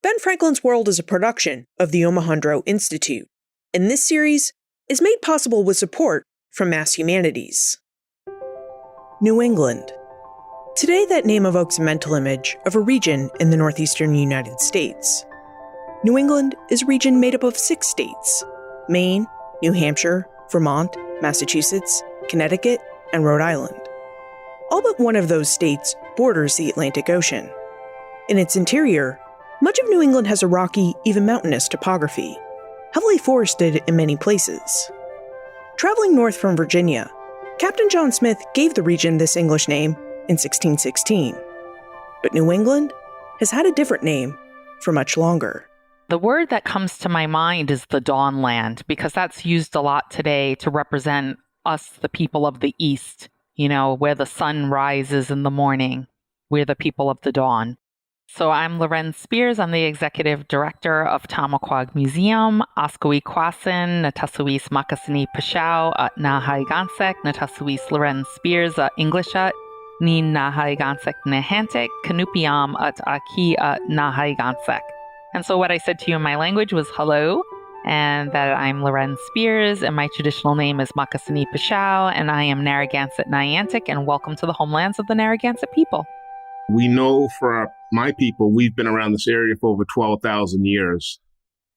Ben Franklin's World is a production of the Omohundro Institute, and this series is made possible with support from Mass Humanities. New England. Today, that name evokes a mental image of a region in the northeastern United States. New England is a region made up of 6 states: Maine, New Hampshire, Vermont, Massachusetts, Connecticut, and Rhode Island. All but one of those states borders the Atlantic Ocean. In its interior, much of New England has a rocky, even mountainous topography, heavily forested in many places. Traveling north from Virginia, Captain John Smith gave the region this English name in 1616. But New England has had a different name for much longer. The word that comes to my mind is the Dawnland, because that's used a lot today to represent us, the people of the East, where the sun rises in the morning. We're the people of the dawn. So I'm Loren Spears. I'm the executive director of Wampanoag Museum, Askawi Kwasin, Natasuis Makasini Pashao, Nahai Gansek, Natasuis Loren Spears, Englishat, Ni Nahai Gansek Nehantek, Kanupiam at Aki Nahai Gansek. And so what I said to you in my language was hello, and that I'm Loren Spears, and my traditional name is Makasini Pashao, and I am Narragansett Niantic, and welcome to the homelands of the Narragansett people. We know for my people, we've been around this area for over 12,000 years.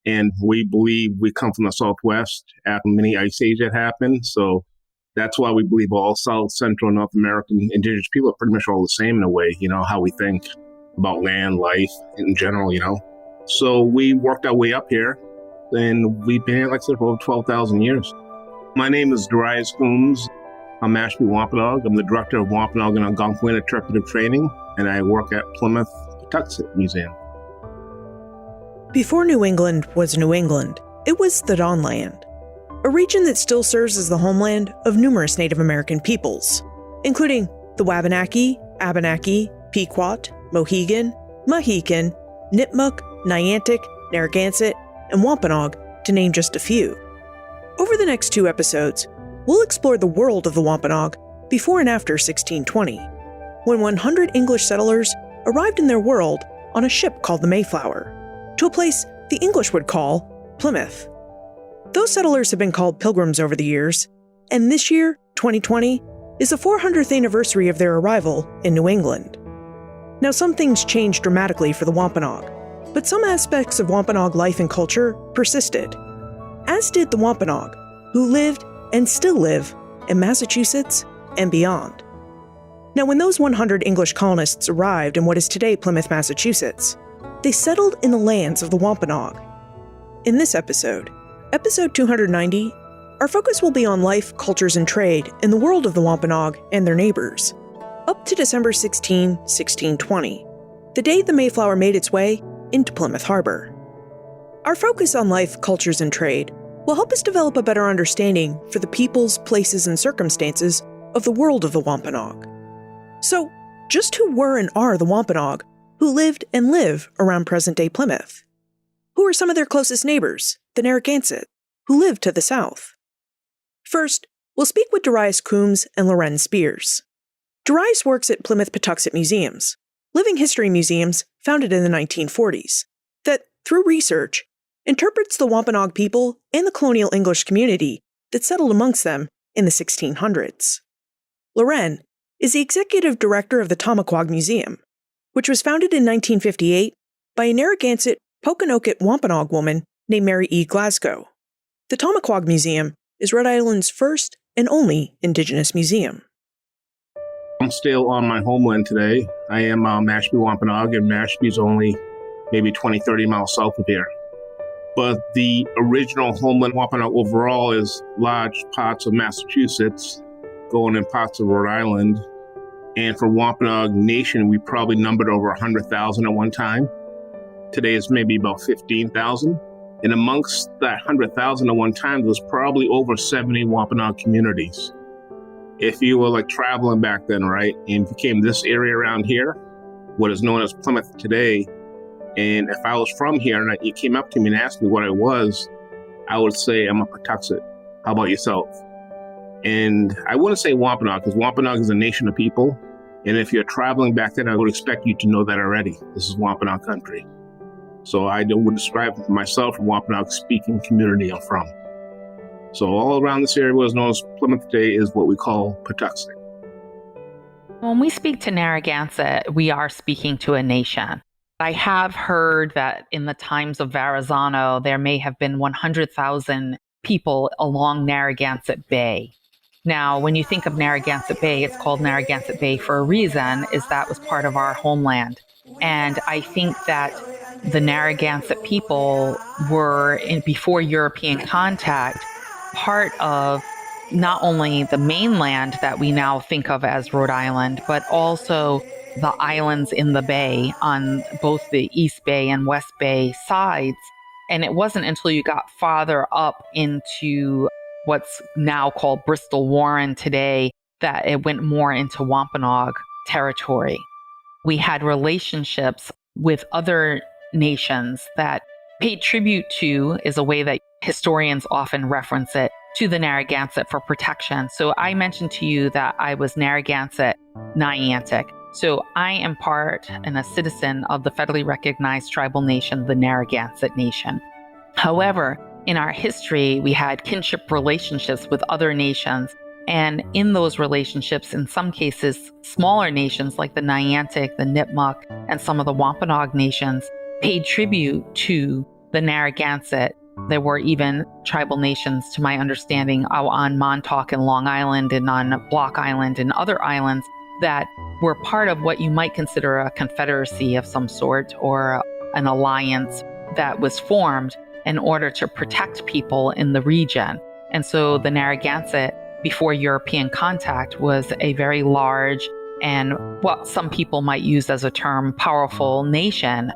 And we believe we come from the Southwest after many ice age that happened. So that's why we believe all South, Central, and North American indigenous people are pretty much all the same in a way, how we think about land, life in general, So we worked our way up here, and we've been here, like I said, for over 12,000 years. My name is Darius Coombs. I'm Mashpee Wampanoag. I'm the director of Wampanoag and Algonquin Interpretive Training, and I work at Plymouth Patuxet Museum. Before New England was New England, it was the Dawnland, a region that still serves as the homeland of numerous Native American peoples, including the Wabanaki, Abenaki, Pequot, Mohegan, Mohican, Nipmuc, Niantic, Narragansett, and Wampanoag, to name just a few. Over the next 2 episodes, we'll explore the world of the Wampanoag before and after 1620, when 100 English settlers arrived in their world on a ship called the Mayflower, to a place the English would call Plymouth. Those settlers have been called Pilgrims over the years, and this year, 2020, is the 400th anniversary of their arrival in New England. Now, some things changed dramatically for the Wampanoag, but some aspects of Wampanoag life and culture persisted, as did the Wampanoag, who lived and still live in Massachusetts and beyond. Now, when those 100 English colonists arrived in what is today Plymouth, Massachusetts, they settled in the lands of the Wampanoag. In this episode, episode 290, our focus will be on life, cultures, and trade in the world of the Wampanoag and their neighbors, up to December 16, 1620, the day the Mayflower made its way into Plymouth Harbor. Our focus on life, cultures, and trade will help us develop a better understanding for the peoples, places, and circumstances of the world of the Wampanoag. So, just who were and are the Wampanoag, who lived and live around present-day Plymouth? Who are some of their closest neighbors, the Narragansett, who live to the south? First, we'll speak with Darius Coombs and Loren Spears. Darius works at Plymouth Patuxet Museums, living history museums founded in the 1940s, that, through research, interprets the Wampanoag people and the colonial English community that settled amongst them in the 1600s. Loren is the executive director of the Wampanoag Museum, which was founded in 1958 by a Narragansett Pokanoket Wampanoag woman named Mary E. Glasgow. The Wampanoag Museum is Rhode Island's first and only Indigenous museum. I'm still on my homeland today. I am Mashpee Wampanoag, and Mashpee's only maybe 20, 30 miles south of here. But the original homeland Wampanoag overall is large parts of Massachusetts, going in parts of Rhode Island. And for Wampanoag Nation, we probably numbered over 100,000 at one time. Today it's maybe about 15,000. And amongst that 100,000 at one time, there's probably over 70 Wampanoag communities. If you were traveling back then, right, and you came this area around here, what is known as Plymouth today, and if I was from here and you came up to me and asked me what I was, I would say I'm a Patuxet. How about yourself? And I wouldn't say Wampanoag, because Wampanoag is a nation of people. And if you're traveling back then, I would expect you to know that already. This is Wampanoag country. So I would describe myself a Wampanoag speaking community I'm from. So all around this area, what is known as Plymouth today, is what we call Patuxent. When we speak to Narragansett, we are speaking to a nation. I have heard that in the times of Verrazano, there may have been 100,000 people along Narragansett Bay. Now, when you think of Narragansett Bay, it's called Narragansett Bay for a reason, is that was part of our homeland. And I think that the Narragansett people were, before European contact, part of not only the mainland that we now think of as Rhode Island, but also the islands in the bay on both the East Bay and West Bay sides. And it wasn't until you got farther up into what's now called Bristol Warren today that it went more into Wampanoag territory. We had relationships with other nations that paid tribute to, is a way that historians often reference it, to the Narragansett for protection. So I mentioned to you that I was Narragansett Niantic. So I am part and a citizen of the federally recognized tribal nation, the Narragansett Nation. However, in our history, we had kinship relationships with other nations. And in those relationships, in some cases, smaller nations like the Niantic, the Nipmuc, and some of the Wampanoag nations paid tribute to the Narragansett. There were even tribal nations, to my understanding, on Montauk and Long Island and on Block Island and other islands that were part of what you might consider a confederacy of some sort or an alliance that was formed in order to protect people in the region. And so the Narragansett, before European contact, was a very large and what some people might use as a term, powerful nation.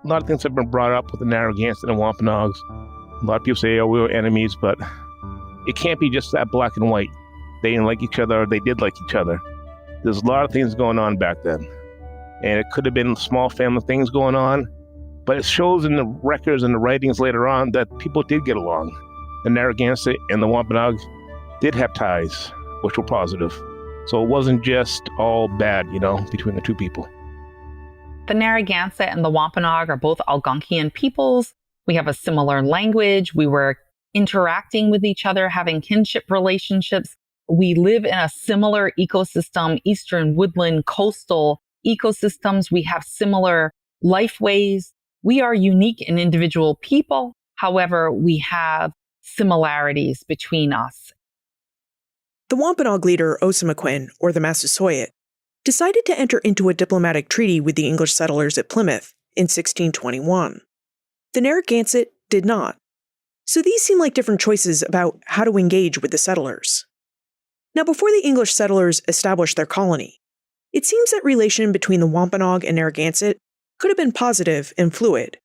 A lot of things have been brought up with the Narragansett and Wampanoags. A lot of people say, oh, we were enemies, but it can't be just that black and white. They didn't like each other, or they did like each other. There's a lot of things going on back then. And it could have been small family things going on, but it shows in the records and the writings later on that people did get along. The Narragansett and the Wampanoag did have ties, which were positive. So it wasn't just all bad, between the two people. The Narragansett and the Wampanoag are both Algonquian peoples. We have a similar language. We were interacting with each other, having kinship relationships. We live in a similar ecosystem, eastern woodland, coastal ecosystems. We have similar life ways. We are unique and individual people. However, we have similarities between us. The Wampanoag leader Osamoquin, or the Massasoit, decided to enter into a diplomatic treaty with the English settlers at Plymouth in 1621. The Narragansett did not. So these seem like different choices about how to engage with the settlers. Now, before the English settlers established their colony, it seems that relation between the Wampanoag and Narragansett could have been positive and fluid,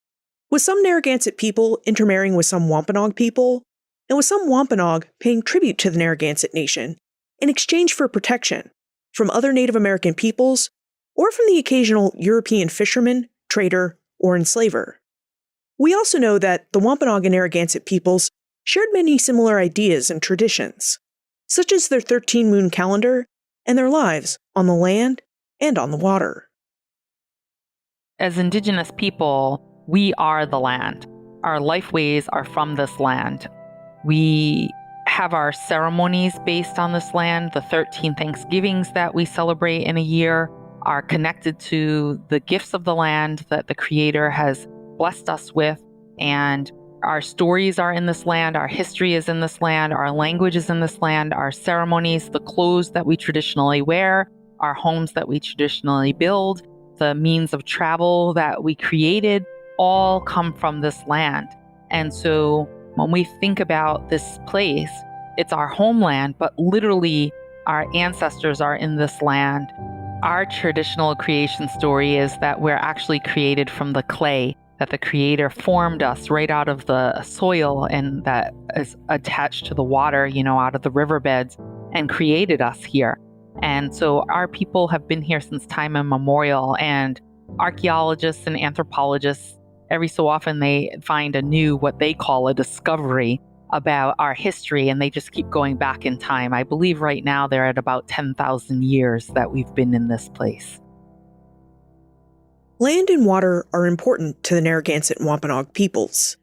with some Narragansett people intermarrying with some Wampanoag people, and with some Wampanoag paying tribute to the Narragansett Nation in exchange for protection from other Native American peoples or from the occasional European fisherman, trader, or enslaver. We also know that the Wampanoag and Narragansett peoples shared many similar ideas and traditions, such as their 13-moon calendar and their lives on the land and on the water. As Indigenous people, we are the land. Our lifeways are from this land. We have our ceremonies based on this land. The 13 Thanksgivings that we celebrate in a year are connected to the gifts of the land that the Creator has blessed us with. And our stories are in this land. Our history is in this land. Our language is in this land. Our ceremonies, the clothes that we traditionally wear, our homes that we traditionally build, the means of travel that we created, all come from this land. And so when we think about this place, it's our homeland, but literally our ancestors are in this land. Our traditional creation story is that we're actually created from the clay, that the Creator formed us right out of the soil and that is attached to the water, out of the riverbeds, and created us here. And so our people have been here since time immemorial, and archaeologists and anthropologists, every so often they find a new, what they call a discovery about our history, and they just keep going back in time. I believe right now they're at about 10,000 years that we've been in this place. Land and water are important to the Narragansett and Wampanoag peoples.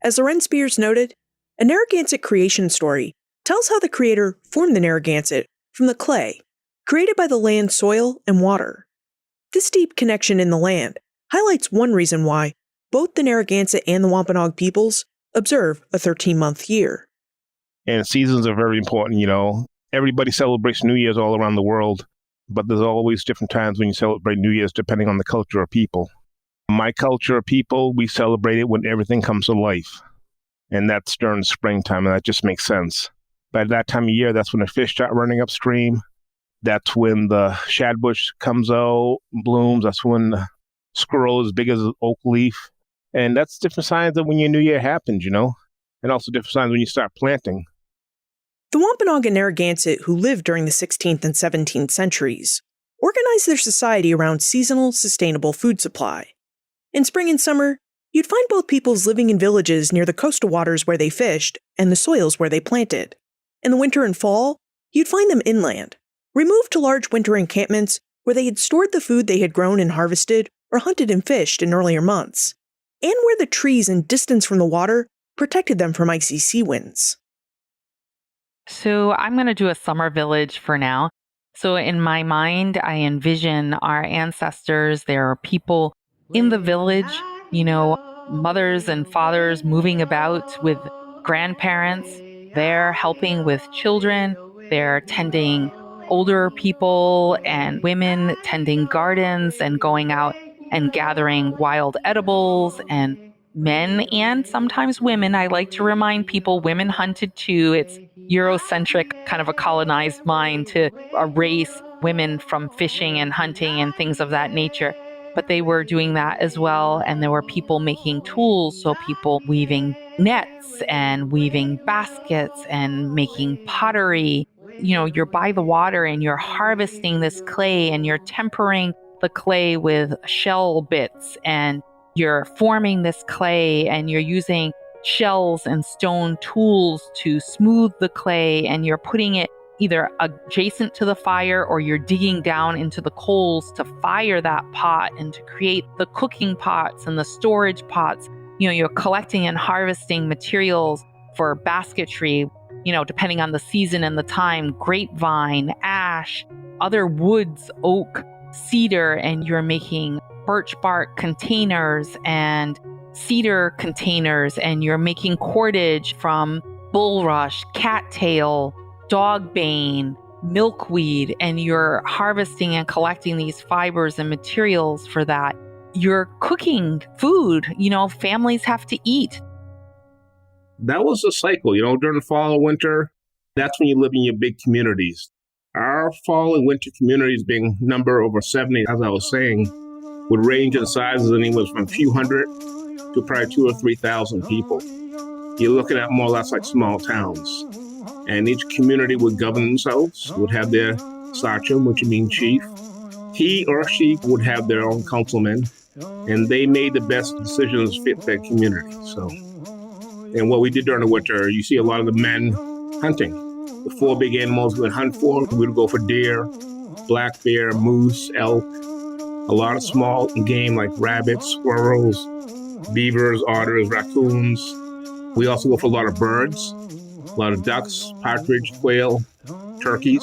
As Loren Spears noted, a Narragansett creation story tells how the creator formed the Narragansett from the clay, created by the land's soil and water. This deep connection in the land highlights one reason why both the Narragansett and the Wampanoag peoples observe a 13-month year. And seasons are very important, Everybody celebrates New Year's all around the world, but there's always different times when you celebrate New Year's depending on the culture of people. My culture of people, we celebrate it when everything comes to life. And that's during springtime, and that just makes sense. By that time of year, that's when the fish start running upstream. That's when the shadbush comes out, blooms. That's when the squirrel is as big as an oak leaf. And that's different signs of when your New Year happens, And also different signs when you start planting. The Wampanoag and Narragansett, who lived during the 16th and 17th centuries, organized their society around seasonal, sustainable food supply. In spring and summer, you'd find both peoples living in villages near the coastal waters where they fished and the soils where they planted. In the winter and fall, you'd find them inland, removed to large winter encampments where they had stored the food they had grown and harvested or hunted and fished in earlier months, and where the trees and distance from the water protected them from icy sea winds. So I'm going to do a summer village for now. So in my mind, I envision our ancestors. There are people in the village, mothers and fathers moving about with grandparents. They're helping with children. They're tending older people and women, tending gardens and going out and gathering wild edibles, and men and sometimes women. I like to remind people women hunted too. It's Eurocentric, kind of a colonized mind to erase women from fishing and hunting and things of that nature. But they were doing that as well. And there were people making tools. So people weaving nets and weaving baskets and making pottery. You're by the water and you're harvesting this clay and you're tempering the clay with shell bits, and you're forming this clay and you're using shells and stone tools to smooth the clay, and you're putting it either adjacent to the fire or you're digging down into the coals to fire that pot and to create the cooking pots and the storage pots. You're collecting and harvesting materials for basketry, depending on the season and the time, grapevine, ash, other woods, oak, cedar, and you're making birch bark containers and cedar containers, and you're making cordage from bulrush, cattail, dogbane, milkweed, and you're harvesting and collecting these fibers and materials for that. You're cooking food, families have to eat. That was the cycle, during the fall and winter, that's when you live in your big communities. Our fall and winter communities, being number over 70, as I was saying, would range in sizes anywhere from a few hundred to probably 2,000 or 3,000 people. You're looking at more or less like small towns. And each community would govern themselves, would have their sachem, which means chief. He or she would have their own councilmen, and they made the best decisions fit their community. And what we did during the winter, you see a lot of the men hunting. The 4 big animals we would hunt for, we would go for deer, black bear, moose, elk, a lot of small game like rabbits, squirrels, beavers, otters, raccoons. We also go for a lot of birds, a lot of ducks, partridge, quail, turkeys.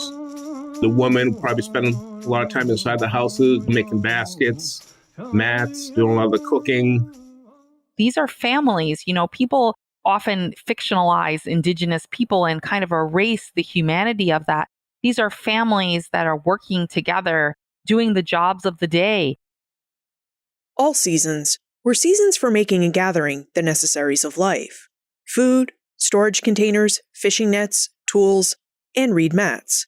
The women probably spend a lot of time inside the houses, making baskets, mats, doing a lot of the cooking. These are families. People often fictionalize Indigenous people and kind of erase the humanity of that. These are families that are working together, doing the jobs of the day. All seasons were seasons for making and gathering the necessaries of life: food, storage containers, fishing nets, tools, and reed mats.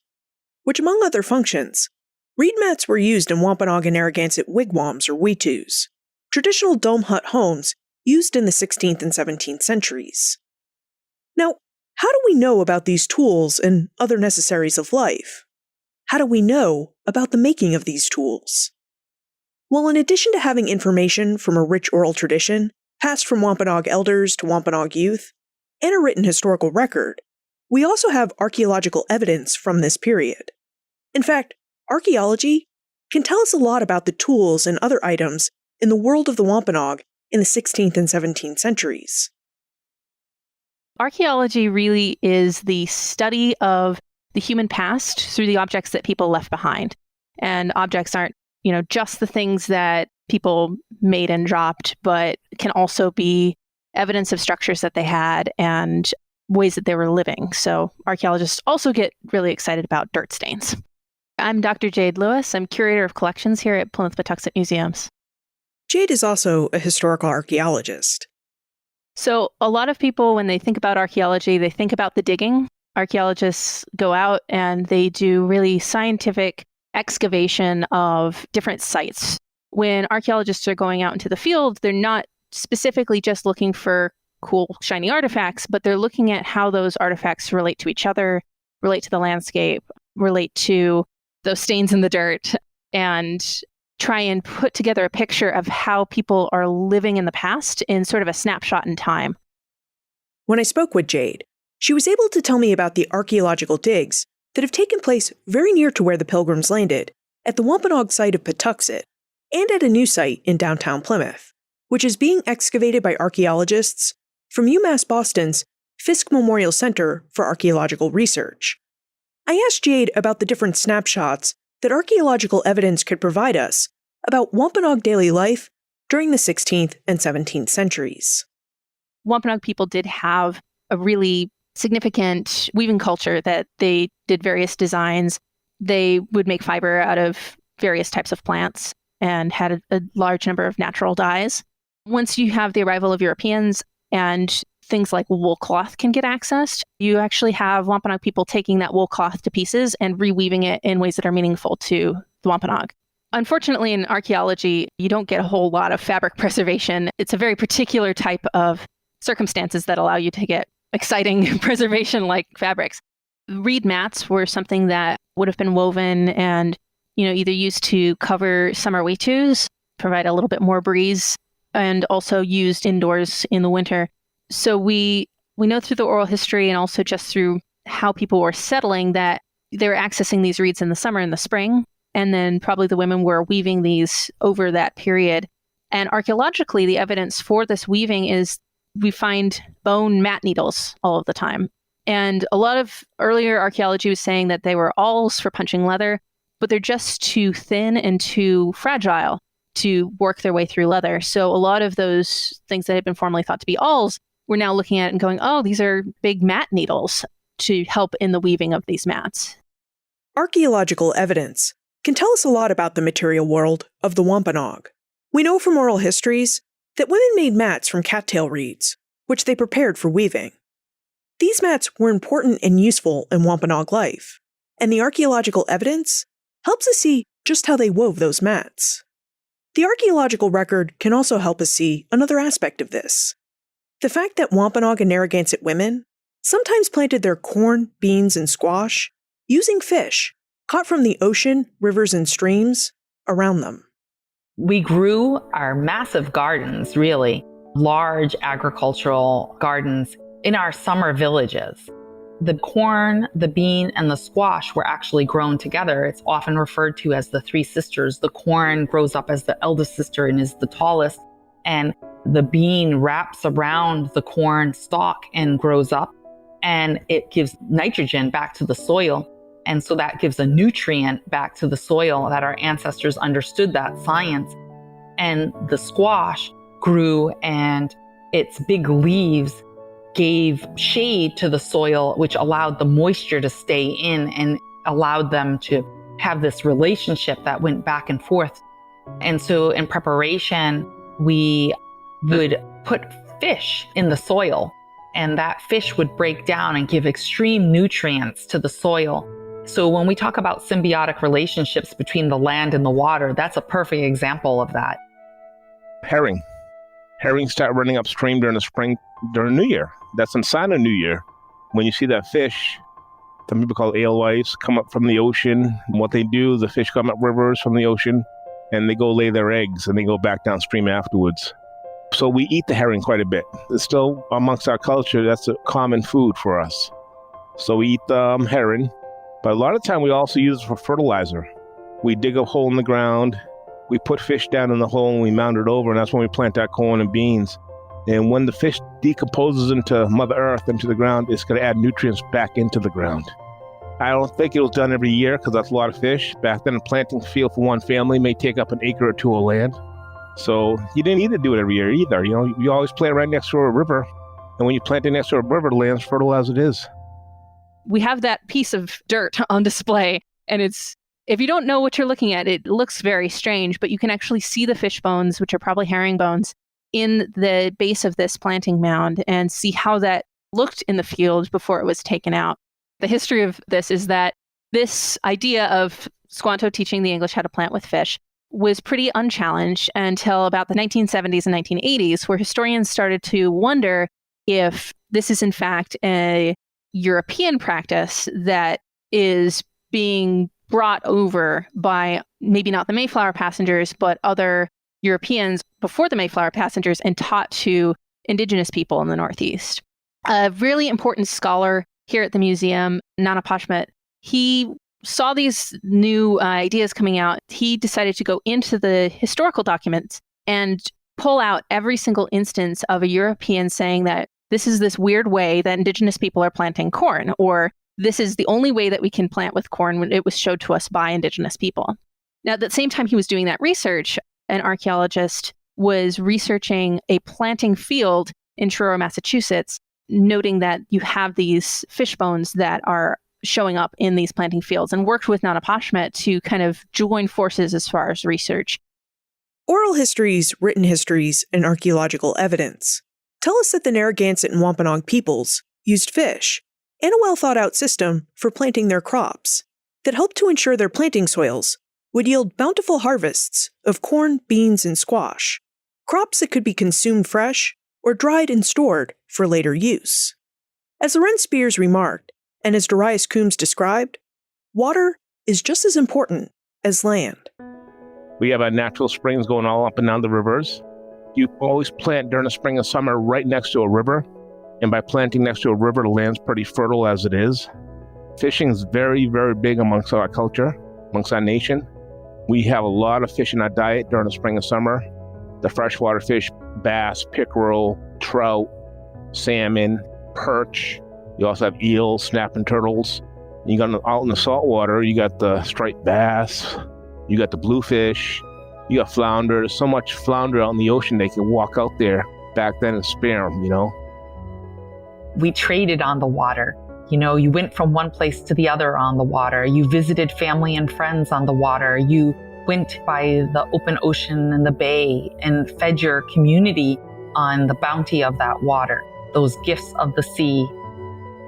Which, among other functions, reed mats were used in Wampanoag and Narragansett wigwams or weetus, traditional dome hut homes used in the 16th and 17th centuries. Now, how do we know about these tools and other necessaries of life? How do we know about the making of these tools? Well, in addition to having information from a rich oral tradition, passed from Wampanoag elders to Wampanoag youth, and a written historical record, we also have archaeological evidence from this period. In fact, archaeology can tell us a lot about the tools and other items in the world of the Wampanoag in the 16th and 17th centuries. Archaeology really is the study of the human past through the objects that people left behind. And objects aren't, just the things that people made and dropped, but can also be evidence of structures that they had and ways that they were living. So archaeologists also get really excited about dirt stains. I'm Dr. Jade Lewis. I'm curator of collections here at Plymouth-Patuxent Museums. Jade is also a historical archaeologist. So a lot of people, when they think about archaeology, they think about the digging. Archaeologists go out and they do really scientific excavation of different sites. When archaeologists are going out into the field, they're not specifically just looking for cool, shiny artifacts, but they're looking at how those artifacts relate to each other, relate to the landscape, relate to those stains in the dirt, and try and put together a picture of how people are living in the past in sort of a snapshot in time. When I spoke with Jade, she was able to tell me about the archaeological digs that have taken place very near to where the Pilgrims landed, at the Wampanoag site of Patuxent, and at a new site in downtown Plymouth, which is being excavated by archaeologists from UMass Boston's Fisk Memorial Center for Archaeological Research. I asked Jade about the different snapshots that archaeological evidence could provide us about Wampanoag daily life during the 16th and 17th centuries. Wampanoag people did have a really significant weaving culture that they did various designs. They would make fiber out of various types of plants and had a large number of natural dyes. Once you have the arrival of Europeans and things like wool cloth can get accessed, you actually have Wampanoag people taking that wool cloth to pieces and reweaving it in ways that are meaningful to the Wampanoag. Unfortunately, in archaeology, you don't get a whole lot of fabric preservation. It's a very particular type of circumstances that allow you to get exciting preservation like fabrics. Reed mats were something that would have been woven and, either used to cover summer wetus, provide a little bit more breeze, and also used indoors in the winter. So we know through the oral history and also just through how people were settling that they were accessing these reeds in the summer and the spring. And then probably the women were weaving these over that period. And archaeologically, the evidence for this weaving is we find bone mat needles all of the time. And a lot of earlier archaeology was saying that they were awls for punching leather, but they're just too thin and too fragile to work their way through leather. So a lot of those things that had been formerly thought to be awls, we're now looking at and going, oh, these are big mat needles to help in the weaving of these mats. Archaeological evidence can tell us a lot about the material world of the Wampanoag. We know from oral histories that women made mats from cattail reeds, which they prepared for weaving. These mats were important and useful in Wampanoag life, and the archaeological evidence helps us see just how they wove those mats. The archaeological record can also help us see another aspect of this. The fact that Wampanoag and Narragansett women sometimes planted their corn, beans, and squash using fish caught from the ocean, rivers, and streams around them. We grew our massive gardens, really large agricultural gardens, in our summer villages. The corn, the bean, and the squash were actually grown together. It's often referred to as the three sisters. The corn grows up as the eldest sister and is the tallest, and the bean wraps around the corn stalk and grows up, and it gives nitrogen back to the soil. And so that gives a nutrient back to the soil that our ancestors understood that science. And the squash grew, and its big leaves gave shade to the soil, which allowed the moisture to stay in and allowed them to have this relationship that went back and forth. And so in preparation, we would put fish in the soil, and that fish would break down and give extreme nutrients to the soil. So when we talk about symbiotic relationships between the land and the water, that's a perfect example of that. Herring. Herring start running upstream during the spring, during New Year. That's a sign of New Year. When you see that fish, some people call it alewives, come up from the ocean. And what they do, the fish come up rivers from the ocean, and they go lay their eggs, and they go back downstream afterwards. So we eat the herring quite a bit. It's still amongst our culture, that's a common food for us. So we eat the herring, but a lot of time we also use it for fertilizer. We dig a hole in the ground, We put fish down in the hole and we mound it over, and that's when we plant our corn and beans. And when the fish decomposes into Mother Earth, into the ground, it's going to add nutrients back into the ground. I don't think it was done every year because that's a lot of fish. Back then, a planting field for one family may take up an acre or two of land. So you didn't need to do it every year either. You always plant right next to a river. And when you plant it next to a river, the land's fertile as it is. We have that piece of dirt on display, and if you don't know what you're looking at, it looks very strange, but you can actually see the fish bones, which are probably herring bones, in the base of this planting mound and see how that looked in the field before it was taken out. The history of this is that this idea of Squanto teaching the English how to plant with fish was pretty unchallenged until about the 1970s and 1980s, where historians started to wonder if this is in fact a European practice that is being brought over by maybe not the Mayflower passengers, but other Europeans before the Mayflower passengers and taught to indigenous people in the Northeast. A really important scholar here at the museum, Nana Pashmet, he saw these new ideas coming out. He decided to go into the historical documents and pull out every single instance of a European saying that this is this weird way that indigenous people are planting corn, or this is the only way that we can plant with corn when it was showed to us by indigenous people. Now, at the same time he was doing that research, an archaeologist was researching a planting field in Truro, Massachusetts, noting that you have these fish bones that are showing up in these planting fields, and worked with Nana Pashmet to kind of join forces as far as research. Oral histories, written histories, and archaeological evidence tell us that the Narragansett and Wampanoag peoples used fish and a well-thought-out system for planting their crops that helped to ensure their planting soils would yield bountiful harvests of corn, beans, and squash, crops that could be consumed fresh or dried and stored for later use. As Loren Spears remarked, and as Darius Coombs described, water is just as important as land. We have our natural springs going all up and down the rivers. You always plant during the spring and summer right next to a river. And by planting next to a river, the land's pretty fertile as it is. Fishing is very, very big amongst our culture, amongst our nation. We have a lot of fish in our diet during the spring and summer. The freshwater fish, bass, pickerel, trout, salmon, perch. You also have eels, snapping turtles. You got out in the saltwater, you got the striped bass, you got the bluefish, you got flounder. There's so much flounder out in the ocean they can walk out there back then and spare them, We traded on the water. You went from one place to the other on the water. You visited family and friends on the water. You went by the open ocean and the bay and fed your community on the bounty of that water, those gifts of the sea.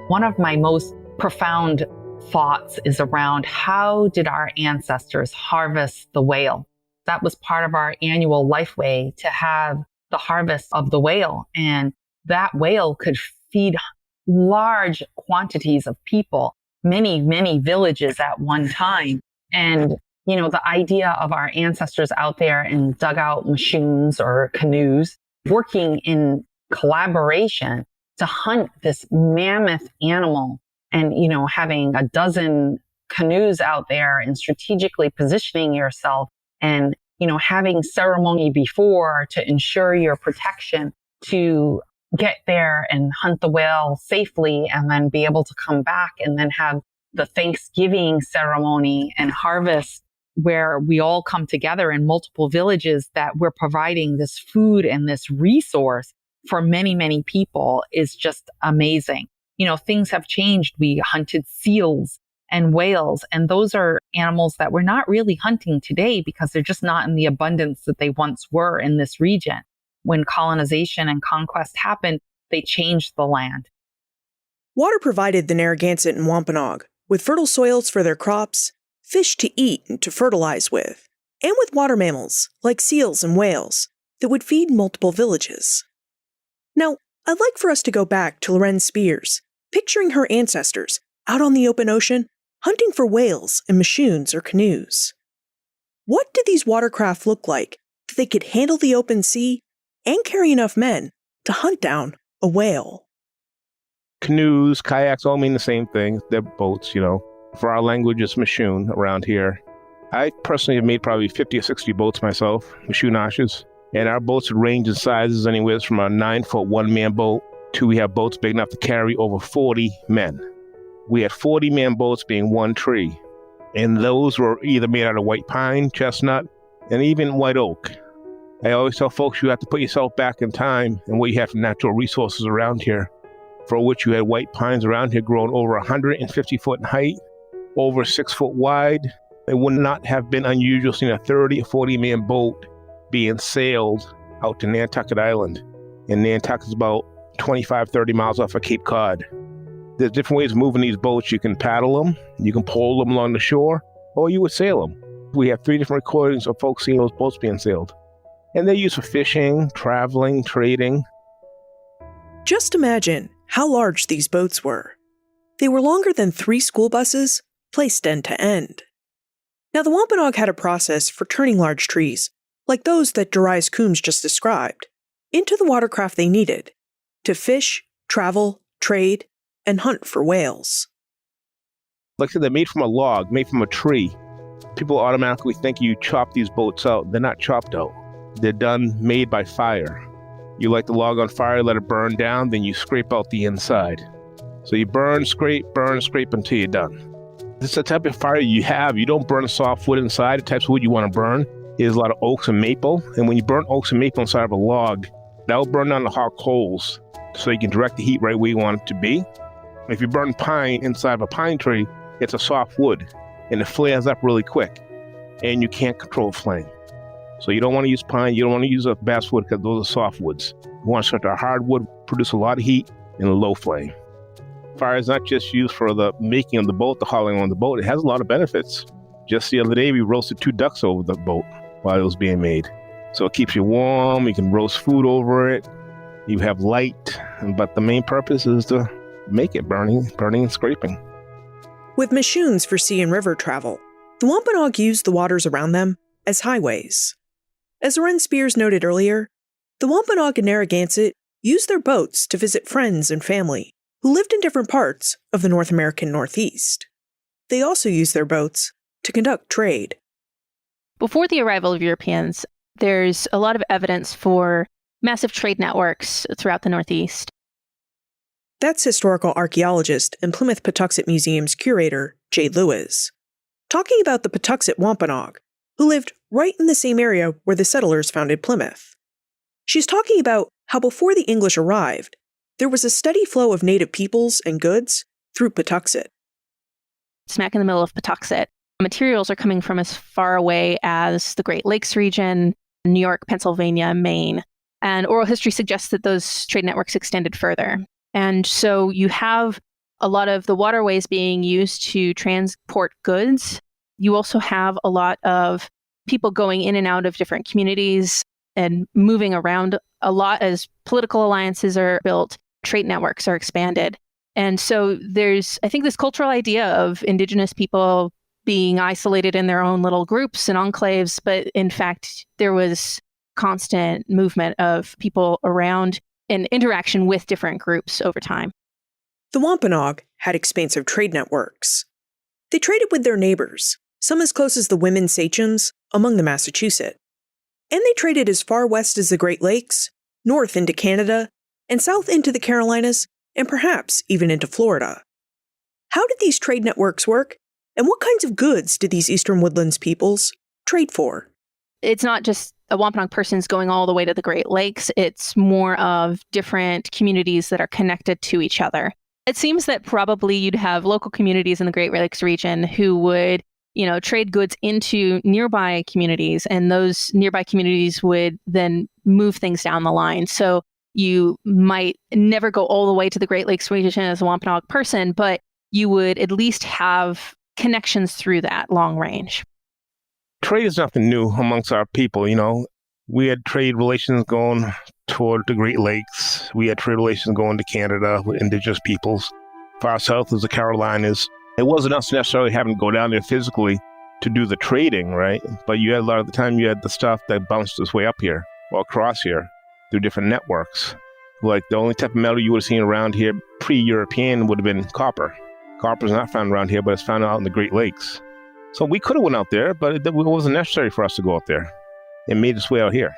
One of my most profound thoughts is around how did our ancestors harvest the whale? That was part of our annual lifeway, to have the harvest of the whale. And that whale could feed large quantities of people, many, many villages at one time. And, the idea of our ancestors out there in dugout machines or canoes, working in collaboration to hunt this mammoth animal and, having a dozen canoes out there and strategically positioning yourself and, having ceremony before to ensure your protection to get there and hunt the whale safely and then be able to come back and then have the Thanksgiving ceremony and harvest where we all come together in multiple villages, that we're providing this food and this resource for many, many people is just amazing. Things have changed. We hunted seals and whales, and those are animals that we're not really hunting today because they're just not in the abundance that they once were in this region. When colonization and conquest happened, they changed the land. Water provided the Narragansett and Wampanoag with fertile soils for their crops, fish to eat and to fertilize with, and with water mammals like seals and whales that would feed multiple villages. Now, I'd like for us to go back to Loren Spears, picturing her ancestors out on the open ocean, hunting for whales in machoons or canoes. What did these watercraft look like that they could handle the open sea and carry enough men to hunt down a whale? Canoes, kayaks all mean the same thing. They're boats, For our language, it's machoon around here. I personally have made probably 50 or 60 boats myself with shoe notches. And our boats range in sizes anywhere from a 9-foot one-man boat to we have boats big enough to carry over 40 men. We had 40-man boats being one tree. And those were either made out of white pine, chestnut, and even white oak. I always tell folks you have to put yourself back in time and what you have from natural resources around here, for which you had white pines around here growing over 150 foot in height, over 6 foot wide. It would not have been unusual seeing a 30 or 40-man boat being sailed out to Nantucket Island. And Nantucket is about 25, 30 miles off of Cape Cod. There's different ways of moving these boats. You can paddle them, you can pole them along the shore, or you would sail them. We have 3 different recordings of folks seeing those boats being sailed. And they're used for fishing, traveling, trading. Just imagine how large these boats were. They were longer than 3 school buses, placed end to end. Now, the Wampanoag had a process for turning large trees, like those that Darius Coombs just described, into the watercraft they needed to fish, travel, trade, and hunt for whales. Like I said, they're made from a log, made from a tree. People automatically think you chop these boats out. They're not chopped out. They're made by fire. You light the log on fire, let it burn down, then you scrape out the inside. So you burn, scrape until you're done. This is the type of fire you have. You don't burn soft wood inside. The types of wood you want to burn is a lot of oaks and maple. And when you burn oaks and maple inside of a log, that will burn down the hot coals so you can direct the heat right where you want it to be. If you burn pine inside of a pine tree, it's a soft wood and it flares up really quick and you can't control flame. So you don't want to use pine, you don't want to use a basswood because those are soft woods. You want to start a hardwood, produce a lot of heat and a low flame. Fire is not just used for the making of the boat, the hauling on the boat. It has a lot of benefits. Just the other day, we roasted 2 ducks over the boat while it was being made. So it keeps you warm, you can roast food over it, you have light, but the main purpose is to make it burning and scraping. With machoons for sea and river travel, the Wampanoag used the waters around them as highways. As Loren Spears noted earlier, the Wampanoag and Narragansett used their boats to visit friends and family who lived in different parts of the North American Northeast. They also used their boats to conduct trade. Before the arrival of Europeans, there's a lot of evidence for massive trade networks throughout the Northeast. That's historical archaeologist and Plymouth Patuxet Museum's curator, Jay Lewis, talking about the Patuxet Wampanoag, who lived right in the same area where the settlers founded Plymouth. She's talking about how before the English arrived, there was a steady flow of native peoples and goods through Patuxet. Smack in the middle of Patuxet, materials are coming from as far away as the Great Lakes region, New York, Pennsylvania, Maine. And oral history suggests that those trade networks extended further. And so you have a lot of the waterways being used to transport goods. You also have a lot of people going in and out of different communities and moving around a lot as political alliances are built, trade networks are expanded. And so there's, I think, this cultural idea of indigenous people being isolated in their own little groups and enclaves, but in fact, there was constant movement of people around and interaction with different groups over time. The Wampanoag had expansive trade networks. They traded with their neighbors, some as close as the women sachems among the Massachusetts. And they traded as far west as the Great Lakes, north into Canada, and south into the Carolinas, and perhaps even into Florida. How did these trade networks work? And what kinds of goods did these Eastern Woodlands peoples trade for? It's not just a Wampanoag person's going all the way to the Great Lakes. It's more of different communities that are connected to each other. It seems that probably you'd have local communities in the Great Lakes region who would, trade goods into nearby communities, and those nearby communities would then move things down the line. So you might never go all the way to the Great Lakes region as a Wampanoag person, but you would at least have connections through that long range. Trade is nothing new amongst our people, We had trade relations going toward the Great Lakes. We had trade relations going to Canada with indigenous peoples. Far south is the Carolinas. It wasn't us necessarily having to go down there physically to do the trading, right? But you had a lot of the time, you had the stuff that bounced its way up here or across here through different networks. Like the only type of metal you would have seen around here pre-European would have been copper. Copper is not found around here, but it's found out in the Great Lakes. So we could have went out there, but it wasn't necessary for us to go out there. It made its way out here.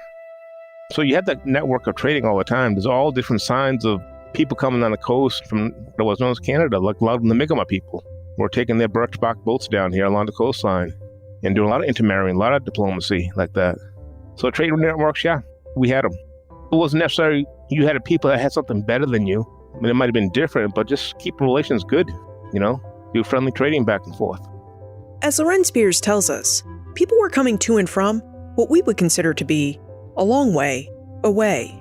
So you had that network of trading all the time. There's all different signs of people coming on the coast from what was known as Canada, like a lot of the Mi'kmaq people were taking their birchbark boats down here along the coastline and doing a lot of intermarrying, a lot of diplomacy like that. So trade networks, yeah, we had them. It wasn't necessary you had people that had something better than you. I mean, it might have been different, but just keep relations good, do friendly trading back and forth. As Loren Spears tells us, people were coming to and from what we would consider to be a long way away.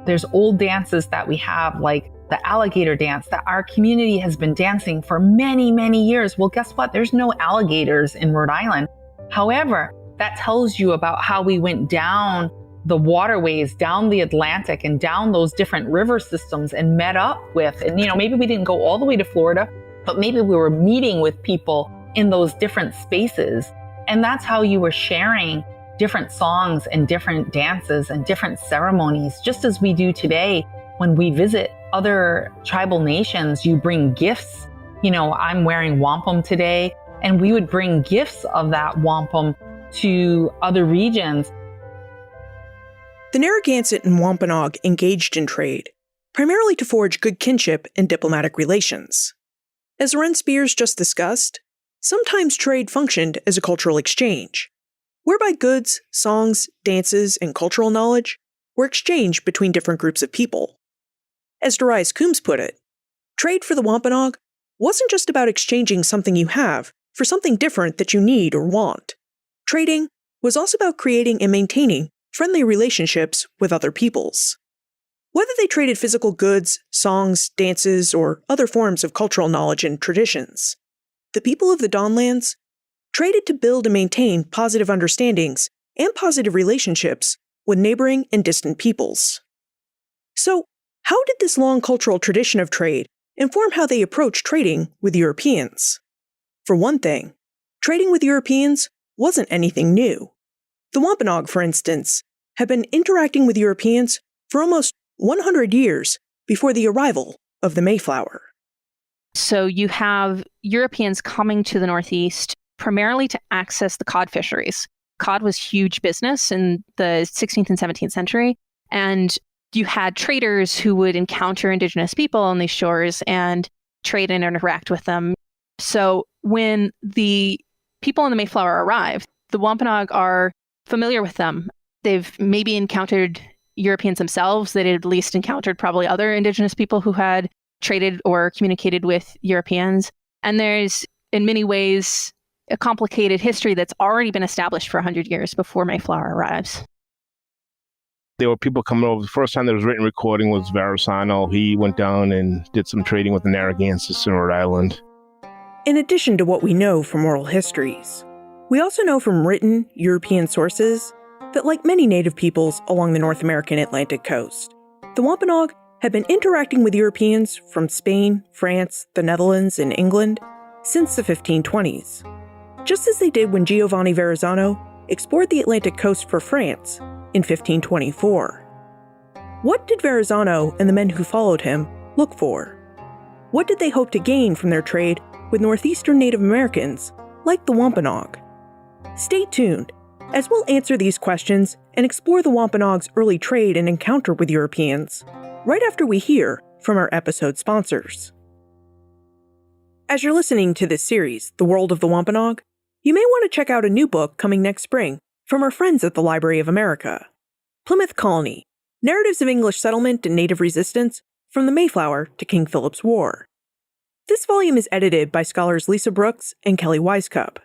There's old dances that we have, like the alligator dance that our community has been dancing for many, many years. Well, guess what? There's no alligators in Rhode Island. However, that tells you about how we went down the waterways, down the Atlantic and down those different river systems and met up with, and maybe we didn't go all the way to Florida, but maybe we were meeting with people in those different spaces. And that's how you were sharing different songs and different dances and different ceremonies, just as we do today when we visit other tribal nations. You bring gifts. I'm wearing wampum today, and we would bring gifts of that wampum to other regions. The Narragansett and Wampanoag engaged in trade, primarily to forge good kinship and diplomatic relations. As Loren Spears just discussed, sometimes trade functioned as a cultural exchange, whereby goods, songs, dances, and cultural knowledge were exchanged between different groups of people. As Darius Coombs put it, trade for the Wampanoag wasn't just about exchanging something you have for something different that you need or want. Trading was also about creating and maintaining friendly relationships with other peoples. Whether they traded physical goods, songs, dances, or other forms of cultural knowledge and traditions, the people of the Dawnlands traded to build and maintain positive understandings and positive relationships with neighboring and distant peoples. So, how did this long cultural tradition of trade inform how they approached trading with Europeans? For one thing, trading with Europeans wasn't anything new. The Wampanoag, for instance, had been interacting with Europeans for almost 100 years before the arrival of the Mayflower. So you have Europeans coming to the Northeast primarily to access the cod fisheries. Cod was huge business in the 16th and 17th century, and you had traders who would encounter indigenous people on these shores and trade and interact with them. So when the people in the Mayflower arrive, the Wampanoag are familiar with them. They've maybe encountered Europeans themselves. They'd at least encountered probably other indigenous people who had traded or communicated with Europeans. And there's, in many ways, a complicated history that's already been established for 100 years before Mayflower arrives. There were people coming over. The first time there was written recording was Verrazano. He went down and did some trading with the Narragansetts in Rhode Island. In addition to what we know from oral histories, we also know from written European sources that, like many native peoples along the North American Atlantic coast, the Wampanoag had been interacting with Europeans from Spain, France, the Netherlands, and England since the 1520s, just as they did when Giovanni Verrazano explored the Atlantic coast for France in 1524. What did Verrazano and the men who followed him look for? What did they hope to gain from their trade with northeastern Native Americans like the Wampanoag? Stay tuned as we'll answer these questions and explore the Wampanoag's early trade and encounter with Europeans right after we hear from our episode sponsors. As you're listening to this series, The World of the Wampanoag, you may want to check out a new book coming next spring from our friends at the Library of America, Plymouth Colony, Narratives of English Settlement and Native Resistance from the Mayflower to King Philip's War. This volume is edited by scholars Lisa Brooks and Kelly Wisecup.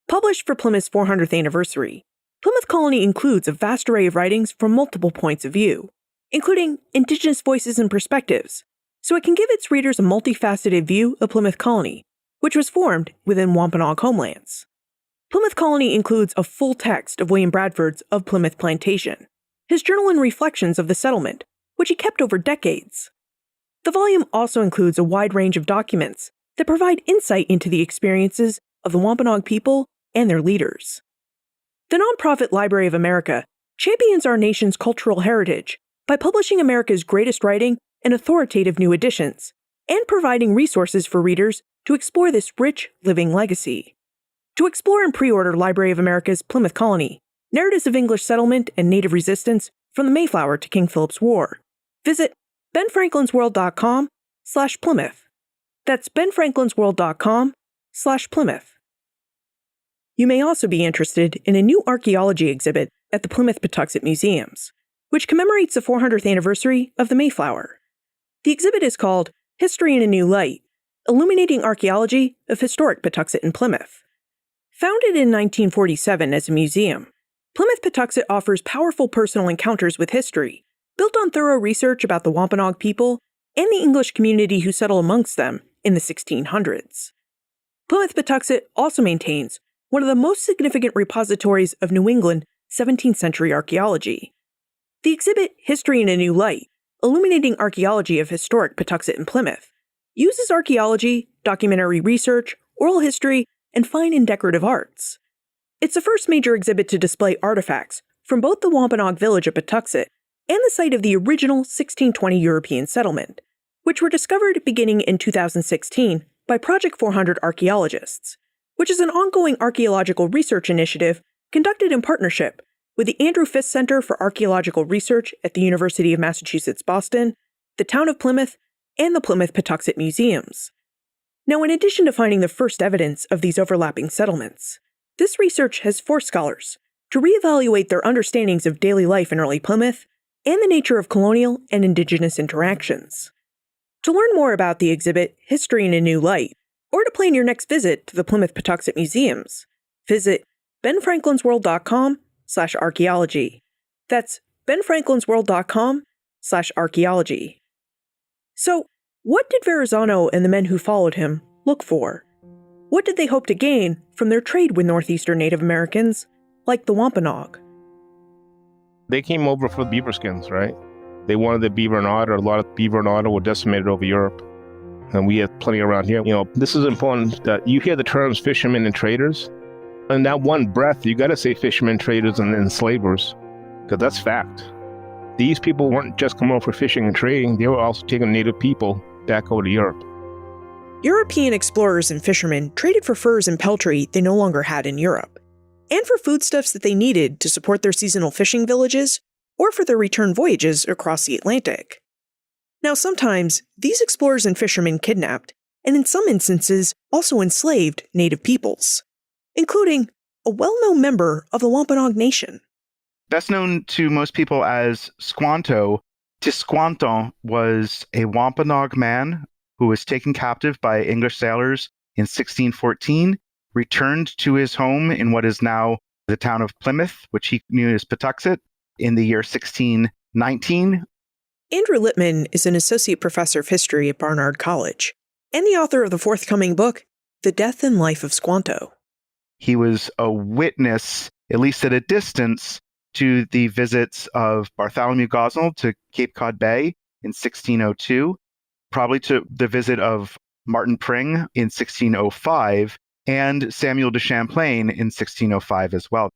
Published for Plymouth's 400th anniversary, Plymouth Colony includes a vast array of writings from multiple points of view, including Indigenous voices and perspectives, so it can give its readers a multifaceted view of Plymouth Colony, which was formed within Wampanoag homelands. Plymouth Colony includes a full text of William Bradford's Of Plymouth Plantation, his journal and reflections of the settlement, which he kept over decades. The volume also includes a wide range of documents that provide insight into the experiences of the Wampanoag people and their leaders. The nonprofit Library of America champions our nation's cultural heritage by publishing America's greatest writing and authoritative new editions, and providing resources for readers to explore this rich, living legacy. To explore and pre-order Library of America's Plymouth Colony, Narratives of English Settlement and Native Resistance from the Mayflower to King Philip's War, visit benfranklinsworld.com/Plymouth. That's benfranklinsworld.com/Plymouth. You may also be interested in a new archaeology exhibit at the Plymouth Patuxent Museums, which commemorates the 400th anniversary of the Mayflower. The exhibit is called History in a New Light, Illuminating Archaeology of Historic Patuxent and Plymouth. Founded in 1947 as a museum, Plymouth Patuxent offers powerful personal encounters with history, built on thorough research about the Wampanoag people and the English community who settled amongst them in the 1600s. Plymouth Patuxent also maintains one of the most significant repositories of New England 17th century archaeology. The exhibit History in a New Light, Illuminating Archaeology of Historic Patuxent and Plymouth, uses archaeology, documentary research, oral history, and fine and decorative arts. It's the first major exhibit to display artifacts from both the Wampanoag village of Patuxent and the site of the original 1620 European settlement, which were discovered beginning in 2016 by Project 400 archaeologists, which is an ongoing archaeological research initiative conducted in partnership with the Andrew Fisk Center for Archaeological Research at the University of Massachusetts Boston, the Town of Plymouth, and the Plymouth Patuxent Museums. Now, in addition to finding the first evidence of these overlapping settlements, this research has forced scholars to reevaluate their understandings of daily life in early Plymouth and the nature of colonial and indigenous interactions. To learn more about the exhibit History in a New Light, or to plan your next visit to the Plymouth Patuxent Museums, visit benfranklinsworld.com/archaeology. That's benfranklinsworld.com/archaeology. So, what did Verrazano and the men who followed him look for? What did they hope to gain from their trade with northeastern Native Americans, like the Wampanoag? They came over for beaver skins, right? They wanted the beaver and otter. A lot of beaver and otter were decimated over Europe. And we have plenty around here. This is important that you hear the terms fishermen and traders. In that one breath, you got to say fishermen, traders, and enslavers, because that's fact. These people weren't just coming over for fishing and trading. They were also taking native people back over to Europe. European explorers and fishermen traded for furs and peltry they no longer had in Europe, and for foodstuffs that they needed to support their seasonal fishing villages or for their return voyages across the Atlantic. Now, sometimes these explorers and fishermen kidnapped, and in some instances also enslaved, native peoples, including a well-known member of the Wampanoag Nation. Best known to most people as Squanto, Tisquanton was a Wampanoag man who was taken captive by English sailors in 1614, returned to his home in what is now the town of Plymouth, which he knew as Patuxent, in the year 1619. Andrew Littman is an associate professor of history at Barnard College and the author of the forthcoming book, The Death and Life of Squanto. He was a witness, at least at a distance, to the visits of Bartholomew Gosnold to Cape Cod Bay in 1602, probably to the visit of Martin Pring in 1605, and Samuel de Champlain in 1605 as well.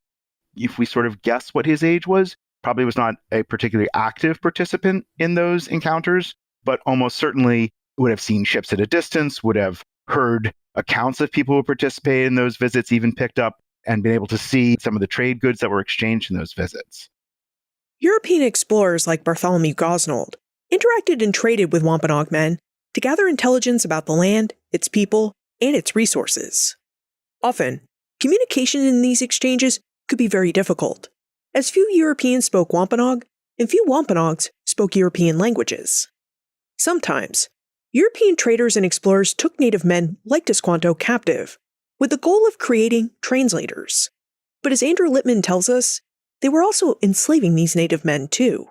If we sort of guess what his age was, probably was not a particularly active participant in those encounters, but almost certainly would have seen ships at a distance, would have heard accounts of people who participated in those visits, even picked up and been able to see some of the trade goods that were exchanged in those visits. European explorers like Bartholomew Gosnold interacted and traded with Wampanoag men to gather intelligence about the land, its people, and its resources. Often, communication in these exchanges could be very difficult, as few Europeans spoke Wampanoag and few Wampanoags spoke European languages. Sometimes, European traders and explorers took native men like Tisquanto captive, with the goal of creating translators. But as Andrew Littman tells us, they were also enslaving these native men too.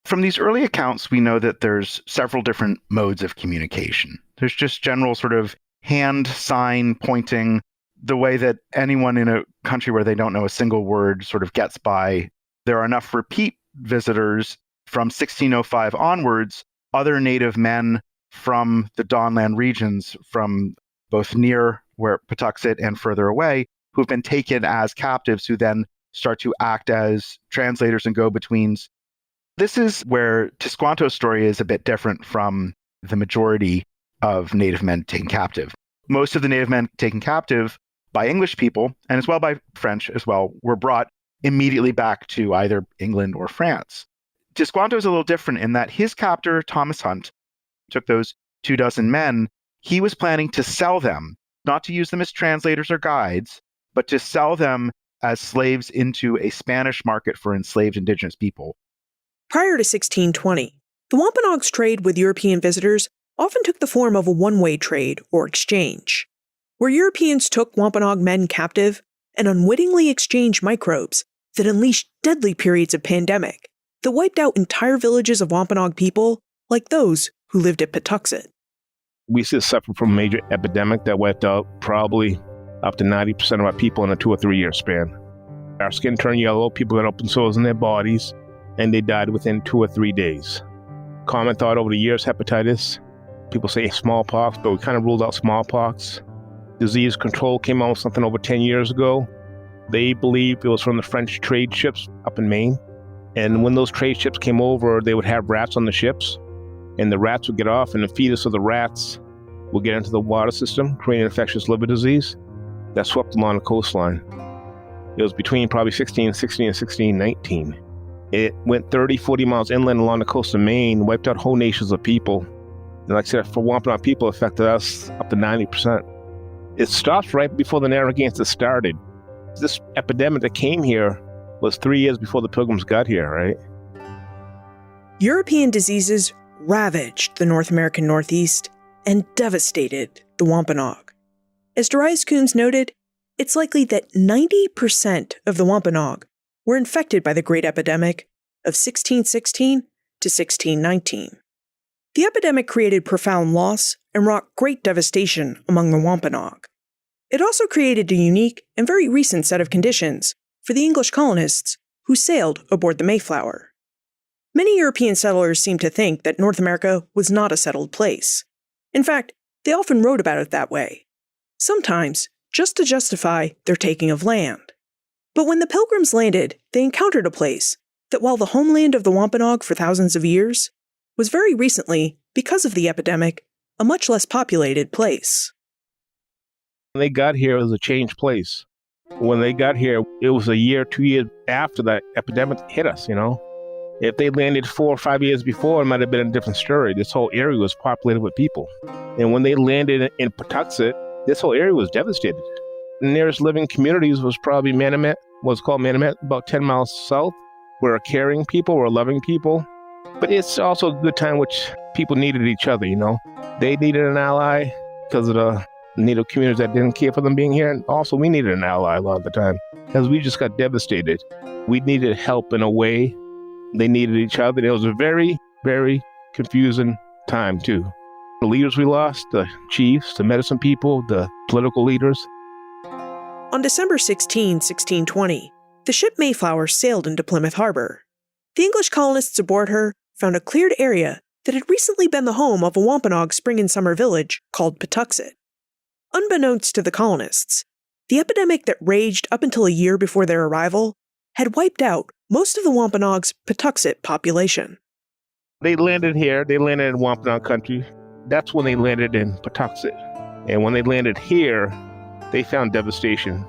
From these early accounts, we know that there's several different modes of communication. There's just general sort of hand sign pointing, the way that anyone in a country where they don't know a single word sort of gets by. There are enough repeat visitors from 1605 onwards, other native men from the Dawnland regions, from both near where Patuxent and further away, who've been taken as captives, who then start to act as translators and go-betweens. This is where Tisquanto's story is a bit different from the majority of native men taken captive. Most of the native men taken captive by English people, and as well by French as well, were brought immediately back to either England or France. Desquanto is a little different in that his captor, Thomas Hunt, took those 24 men. He was planning to sell them, not to use them as translators or guides, but to sell them as slaves into a Spanish market for enslaved indigenous people. Prior to 1620, the Wampanoags' trade with European visitors often took the form of a one-way trade or exchange, where Europeans took Wampanoag men captive and unwittingly exchanged microbes that unleashed deadly periods of pandemic that wiped out entire villages of Wampanoag people like those who lived at Patuxet. We still suffer from a major epidemic that wiped out probably up to 90% of our people in a 2 or 3 year span. Our skin turned yellow, people got open sores in their bodies, and they died within 2 or 3 days. Common thought over the years, hepatitis. People say smallpox, but we kind of ruled out smallpox. Disease control came out with something over 10 years ago. They believe it was from the French trade ships up in Maine. And when those trade ships came over, they would have rats on the ships, and the rats would get off, and the fetus of the rats would get into the water system, creating infectious liver disease that swept along the coastline. It was between probably 1616 and 1619. It went 30, 40 miles inland along the coast of Maine, wiped out whole nations of people. And like I said, for Wampanoag people, it affected us up to 90%. It stopped right before the Narragansett started. This epidemic that came here was 3 years before the Pilgrims got here, right? European diseases ravaged the North American Northeast and devastated the Wampanoag. As Darius Coons noted, it's likely that 90% of the Wampanoag were infected by the Great Epidemic of 1616 to 1619. The epidemic created profound loss and wrought great devastation among the Wampanoag. It also created a unique and very recent set of conditions for the English colonists who sailed aboard the Mayflower. Many European settlers seem to think that North America was not a settled place. In fact, they often wrote about it that way, sometimes just to justify their taking of land. But when the Pilgrims landed, they encountered a place that, while the homeland of the Wampanoag for thousands of years, was very recently, because of the epidemic, a much less populated place. When they got here, it was a changed place. When they got here, it was a year, 2 years after that epidemic hit us, you know? If they landed 4 or 5 years before, it might have been a different story. This whole area was populated with people. And when they landed in Patuxet, this whole area was devastated. The nearest living communities was probably Manamet, what's called Manamet, about 10 miles south. We're a caring people, we're a loving people. But it's also a good time which people needed each other, you know? They needed an ally because of the Native communities that didn't care for them being here. And also, we needed an ally a lot of the time because we just got devastated. We needed help in a way. They needed each other. It was a very, very confusing time, too. The leaders we lost, the chiefs, the medicine people, the political leaders. On December 16, 1620, the ship Mayflower sailed into Plymouth Harbor. The English colonists aboard her found a cleared area that had recently been the home of a Wampanoag spring and summer village called Patuxet. Unbeknownst to the colonists, the epidemic that raged up until a year before their arrival had wiped out most of the Wampanoag's Patuxet population. They landed here. They landed in Wampanoag country. That's when they landed in Patuxet. And when they landed here, they found devastation.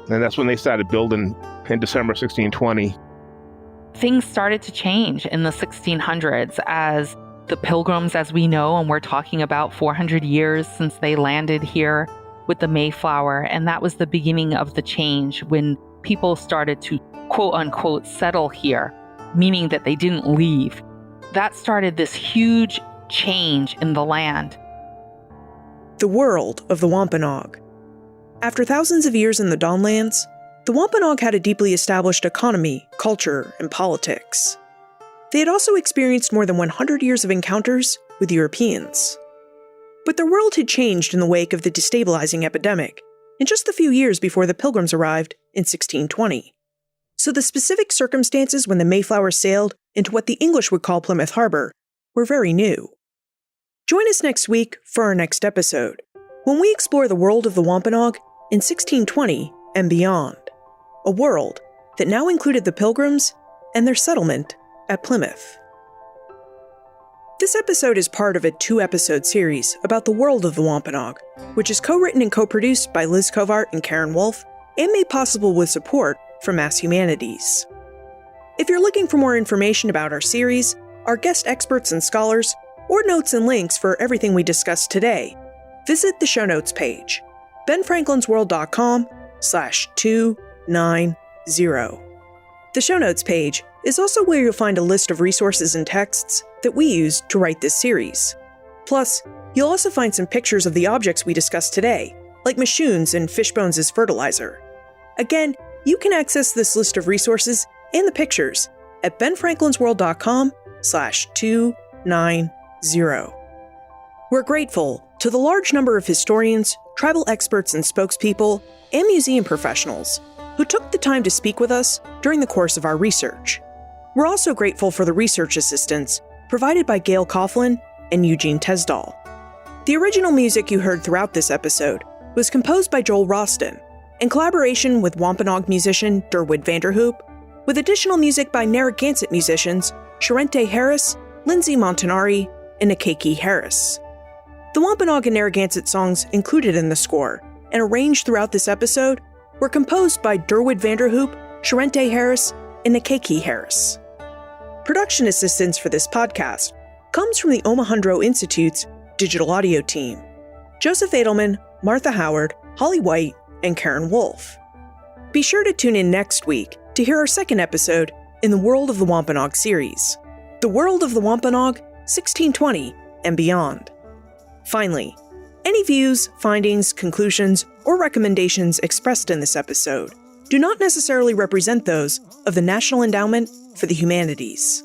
And that's when they started building in December 1620. Things started to change in the 1600s as the Pilgrims, as we know, and we're talking about 400 years since they landed here with the Mayflower. And that was the beginning of the change when people started to quote unquote settle here, meaning that they didn't leave. That started this huge change in the land. The world of the Wampanoag. After thousands of years in the Dawnlands, the Wampanoag had a deeply established economy, culture, and politics. They had also experienced more than 100 years of encounters with Europeans. But their world had changed in the wake of the destabilizing epidemic, in just the few years before the Pilgrims arrived in 1620. So the specific circumstances when the Mayflower sailed into what the English would call Plymouth Harbor were very new. Join us next week for our next episode, when we explore the world of the Wampanoag in 1620 and beyond, a world that now included the Pilgrims and their settlement at Plymouth. This episode is part of a 2-episode series about the world of the Wampanoag, which is co-written and co-produced by Liz Covart and Karen Wolf, and made possible with support from Mass Humanities. If you're looking for more information about our series, our guest experts and scholars, or notes and links for everything we discussed today, visit the show notes page, benfranklinsworld.com/290. The show notes page is also where you'll find a list of resources and texts that we used to write this series. Plus, you'll also find some pictures of the objects we discussed today, like machoons and fish bones as fertilizer. Again, you can access this list of resources and the pictures at benfranklinsworld.com/290. We're grateful to the large number of historians, tribal experts and spokespeople, and museum professionals who took the time to speak with us during the course of our research. We're also grateful for the research assistance provided by Gail Coughlin and Eugene Tesdall. The original music you heard throughout this episode was composed by Joel Roston, in collaboration with Wampanoag musician Durwood Vanderhoop, with additional music by Narragansett musicians Sharente Harris, Lindsay Montanari, and Akeki Harris. The Wampanoag and Narragansett songs included in the score and arranged throughout this episode were composed by Durwood Vanderhoop, Sharente Harris, and Akeki Harris. Production assistance for this podcast comes from the Omohundro Institute's digital audio team: Joseph Edelman, Martha Howard, Holly White, and Karen Wolf. Be sure to tune in next week to hear our second episode in the World of the Wampanoag series, The World of the Wampanoag, 1620 and Beyond. Finally, any views, findings, conclusions, or recommendations expressed in this episode do not necessarily represent those of the National Endowment for the Humanities.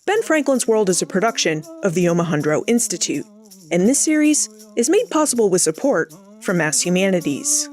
Ben Franklin's World is a production of the Omohundro Institute, and this series is made possible with support from Mass Humanities.